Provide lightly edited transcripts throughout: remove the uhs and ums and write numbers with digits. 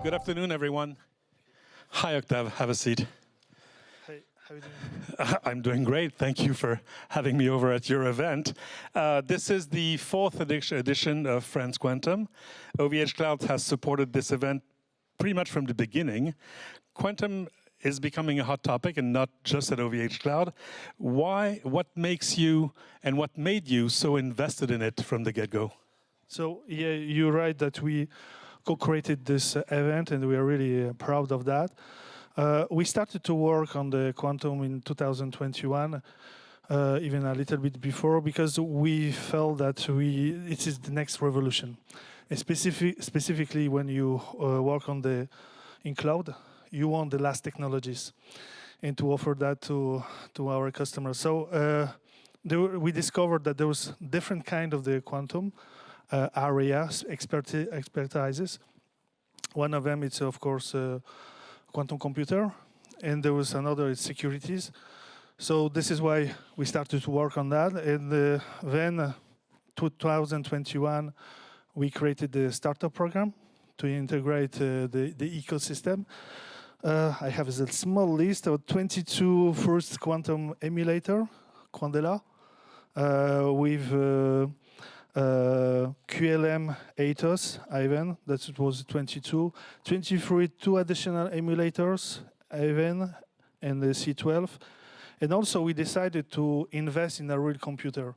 Good afternoon, everyone. Hi, Octave. Have a seat. Hey, how are you doing? I'm doing great. Thank you for having me over at your event. This is the fourth edition of France Quantum. OVH Cloud has supported this event pretty much from the beginning. Quantum is becoming a hot topic, and not just at OVH Cloud. Why? What makes you and what made you so invested in it from the get-go? So, yeah, you're right that we co-created this event, and we are really proud of that. We started to work on the quantum in 2021, even a little bit before, because we felt that it is the next revolution. And specifically, when you work in cloud, you want the last technologies, and to offer that to our customers. So we discovered that there was different kind of the quantum areas, expertises. One of them is, of course, quantum computer, and there was another is securities. So this is why we started to work on that. And then 2021, we created the startup program to integrate the ecosystem. I have a small list of 22 first quantum emulator, Quandela, with QLM Atos, Ivan, that was 22. 23, two additional emulators, Ivan and the C12. And also we decided to invest in a real computer.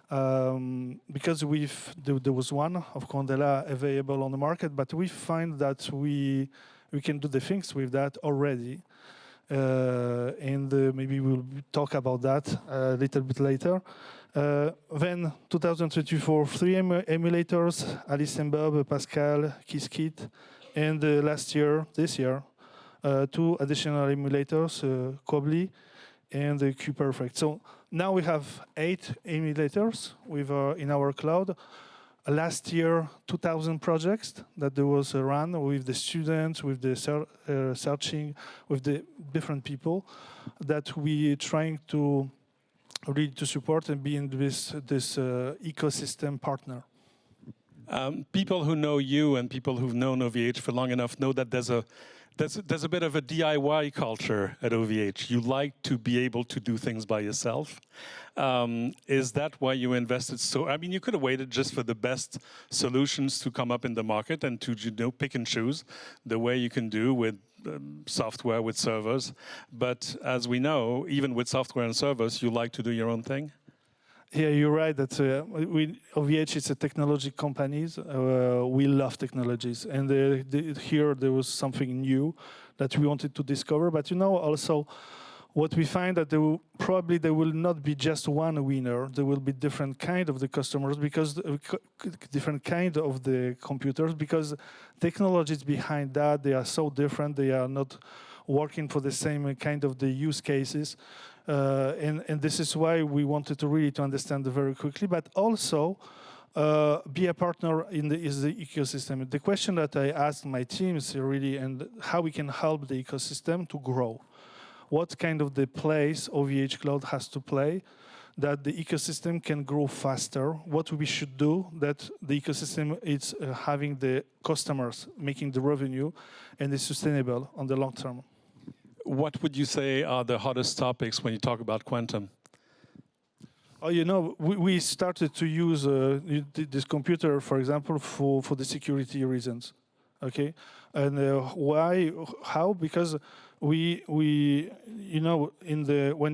Because there was one of Quandela available on the market, but we find that we can do the things with that already. And maybe we'll talk about that a little bit later. Then 2024, three emulators, Alice and Bob, Pascal, Qiskit, and this year, two additional emulators, Quobly and QPerfect. So now we have 8 emulators in our cloud. Last year, 2,000 projects that there was run with the students, with the searching, with the different people that we trying to really to support and be in this ecosystem partner. People who know you and people who've known OVH for long enough know that there's a bit of a DIY culture at OVH. You like to be able to do things by yourself. Is that why you invested so? I mean, you could have waited just for the best solutions to come up in the market and to pick and choose the way you can do with software, with servers. But as we know, even with software and servers, you like to do your own thing. Yeah, you're right. That OVH is a technology company. We love technologies, and here there was something new that we wanted to discover. But also what we find that there will not be just one winner. There will be different kind of the customers because different kind of the computers because technologies behind that they are so different. They are not working for the same kind of the use cases. And this is why we wanted to really to understand it very quickly, but also be a partner in the ecosystem. The question that I asked my teams really, and how we can help the ecosystem to grow. What kind of the place OVH Cloud has to play that the ecosystem can grow faster? What we should do that the ecosystem is having the customers, making the revenue, and is sustainable on the long term. What would you say are the hottest topics when you talk about quantum? Oh, we started to use this computer, for example, for the security reasons. Okay, and why? How? Because when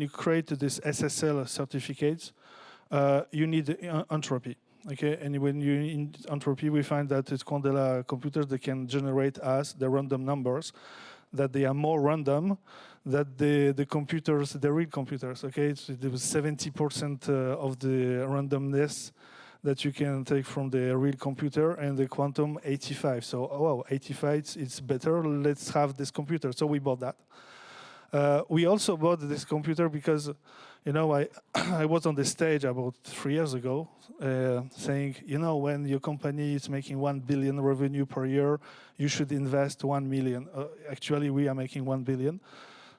you create this SSL certificates, you need entropy. Okay, and when you need entropy, we find that it's Quandela computers that can generate the random numbers, that they are more random than the computers, the real computers. Okay, there was 70% of the randomness that you can take from the real computer, and the quantum 85. So, wow, 85, it's better. Let's have this computer. So we bought that. We also bought this computer because, I was on the stage about 3 years ago saying, when your company is making 1 billion revenue per year, you should invest 1 million. Actually, we are making 1 billion.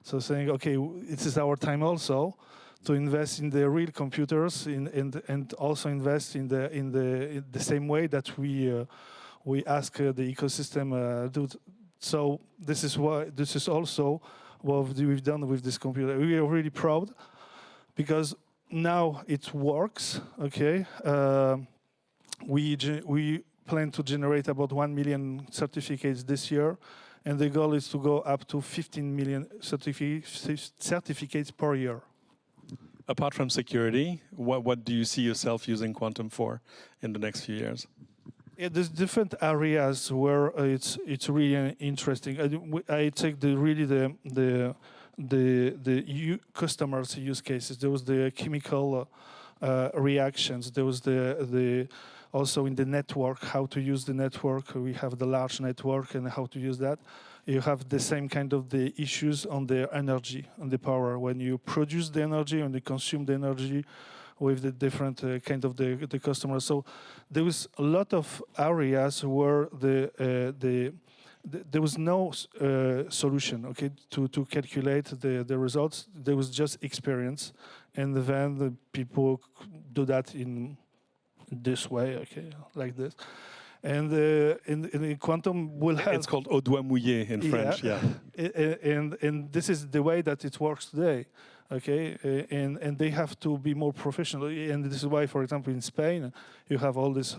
So saying, okay, it is our time also to invest in the real computers and also invest in the same way that we ask the ecosystem So this is also what we've done with this computer. We are really proud because now it works. Okay, we plan to generate about 1 million certificates this year, and the goal is to go up to 15 million certificates per year. Apart from security, what do you see yourself using quantum for in the next few years? Yeah, there's different areas where it's really interesting. I take the customers' use cases. There was the chemical reactions. There was the also in the network, how to use the network. We have the large network and how to use that. You have the same kind of the issues on the energy, on the power. When you produce the energy and you consume the energy with the different kind of the customers. So there was a lot of areas where there was no solution, okay, to calculate the results. There was just experience, and then the people do that in this way, okay, like this. And in quantum will help. It's called au doigt mouillé in French, yeah. And this is the way that it works today, okay? And they have to be more professional. And this is why, for example, in Spain, you have all this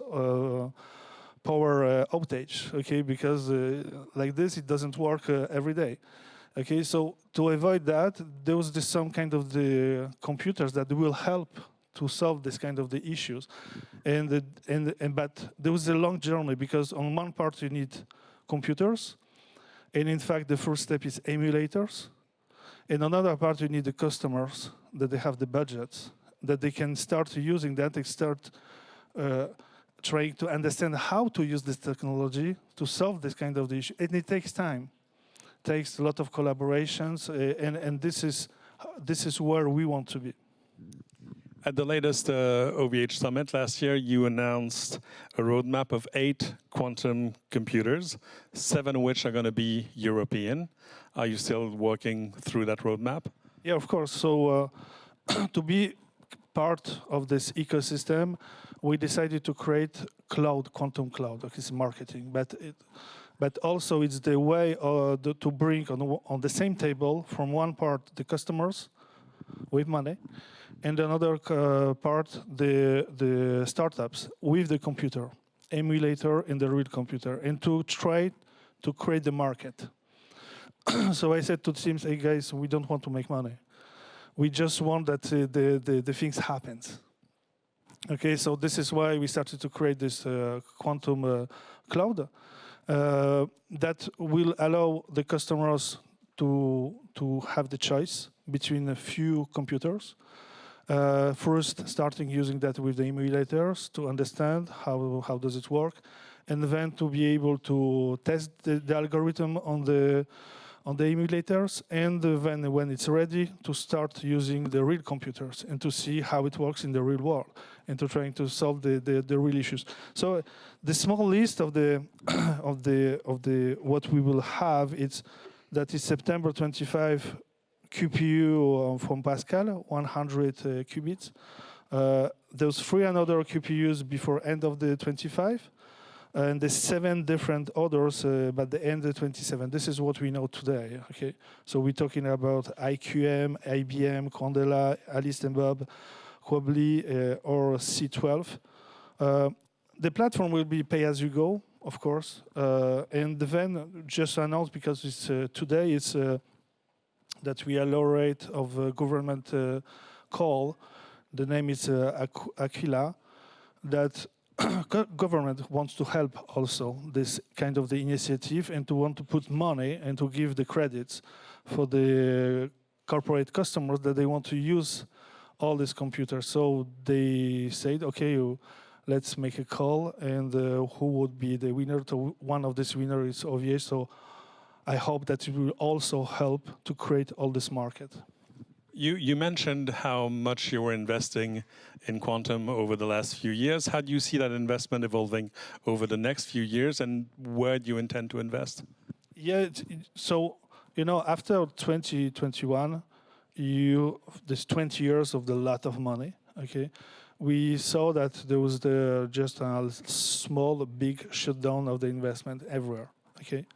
power outage, okay? Because like this, it doesn't work every day. Okay, so to avoid that, there was some kind of the computers that will help to solve this kind of the issues, but there was a long journey because on one part you need computers, and in fact the first step is emulators, and another part you need the customers that they have the budgets that they can start using that, they start trying to understand how to use this technology to solve this kind of the issue, and it takes time, takes a lot of collaborations, and this is where we want to be. At the latest OVH Summit last year, you announced a roadmap of 8 quantum computers, 7 of which are going to be European. Are you still working through that roadmap? Yeah, of course. So to be part of this ecosystem, we decided to create quantum cloud. Okay, it's marketing, but also it's the way to bring on the same table from one part the customers with money, and another part, the startups with the computer, emulator and the real computer, and to try to create the market. So I said to the teams, hey guys, we don't want to make money. We just want that the things happen. Okay, so this is why we started to create this quantum cloud that will allow the customers to have the choice between a few computers. First, starting using that with the emulators to understand how does it work, and then to be able to test the algorithm on the emulators, and then when it's ready to start using the real computers and to see how it works in the real world and to trying to solve the real issues. So the small list of the what we will have is September 25. QPU from Pascal, 100 qubits. There's 3 another QPUs before end of the 25, and there's 7 different others by the end of 27. This is what we know today. Okay, so we're talking about IQM, IBM, Candela, Alice and Bob, Quobly, or C12. The platform will be pay as you go, of course, and then just announced because it's today it's. That we are laureate of a government call. The name is Aquila. That government wants to help also this kind of the initiative and to want to put money and to give the credits for the corporate customers that they want to use all these computers. So they said, okay, let's make a call, and who would be the winner? So one of these winners is OVH. So I hope that it will also help to create all this market. You mentioned how much you were investing in quantum over the last few years. How do you see that investment evolving over the next few years, and where do you intend to invest? Yeah, so after 2021, there's 20 years of a lot of money. Okay, we saw that there was just a small, big shutdown of the investment everywhere. Okay.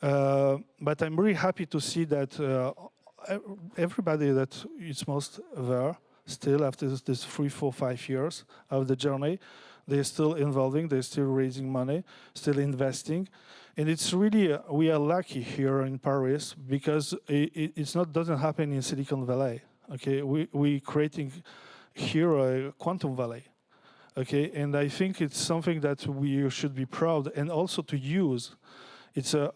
But I'm really happy to see that everybody that is most there, still after this 3, 4, 5 years of the journey, they're still involving, they're still raising money, still investing. And it's really, we are lucky here in Paris because it's not doesn't happen in Silicon Valley. Okay, we creating here a quantum valley. Okay, and I think it's something that we should be proud and also to use. It's an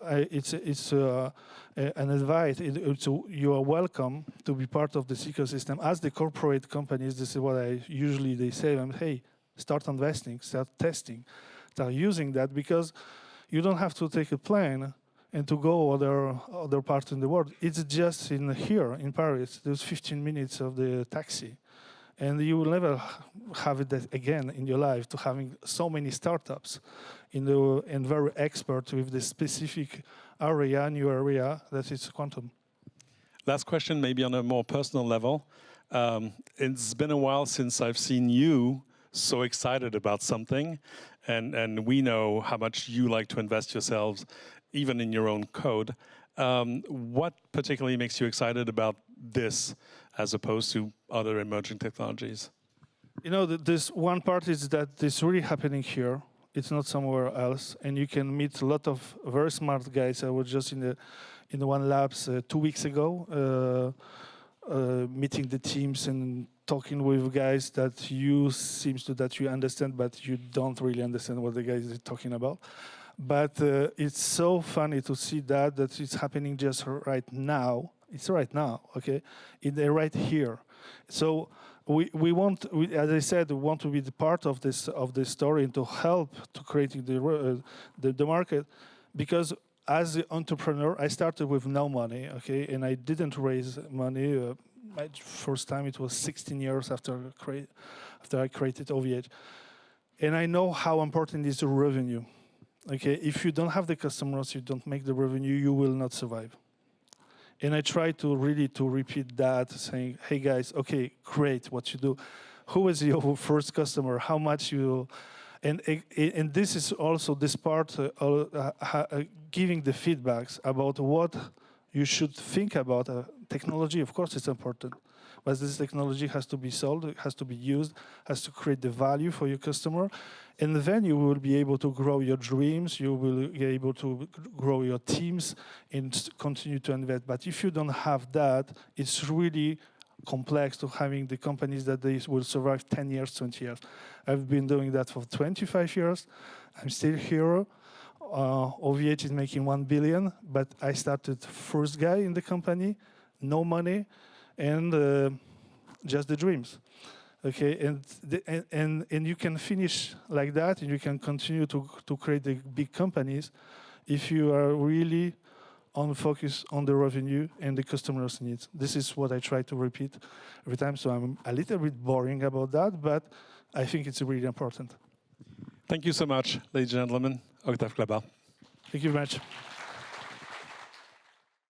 advice. You are welcome to be part of this ecosystem. As the corporate companies, this is what they say. Hey, start investing, start testing, start using that because you don't have to take a plane and to go other parts in the world. It's just here in Paris. There's 15 minutes of the taxi. And you will never have it again in your life to having so many startups and very expert with the specific new area that is quantum. Last question, maybe on a more personal level. It's been a while since I've seen you so excited about something, and we know how much you like to invest yourselves, even in your own code. What particularly makes you excited about this as opposed to other emerging technologies? You know, this one part is that it's really happening here. It's not somewhere else, and you can meet a lot of very smart guys. I was just in the one labs 2 weeks ago, meeting the teams and talking with guys that that you understand, but you don't really understand what the guys are talking about. But it's so funny to see that it's happening just right now. It's right now, okay? Right here. So we want, as I said, we want to be the part of this story and to help to creating the market, because as an entrepreneur, I started with no money, okay, and I didn't raise money. My first time it was 16 years after I created OVH, and I know how important is the revenue. Okay, if you don't have the customers, you don't make the revenue, you will not survive. And I try to really repeat that, saying, hey guys, okay, great what you do. Who is your first customer? How much you... And this is also this part, giving the feedbacks about what you should think about. Technology, of course, it's important. But this technology has to be sold, it has to be used, has to create the value for your customer. And then you will be able to grow your dreams, you will be able to grow your teams and continue to invest. But if you don't have that, it's really complex to having the companies that they will survive 10 years, 20 years. I've been doing that for 25 years. I'm still here. OVH is making 1 billion, but I started first guy in the company, no money, and just the dreams. Okay, and you can finish like that, and you can continue to create the big companies if you are really on focus on the revenue and the customer's needs. This is what I try to repeat every time, so I'm a little bit boring about that, but I think it's really important. Thank you so much, ladies and gentlemen. Octave Klaba. Thank you very much.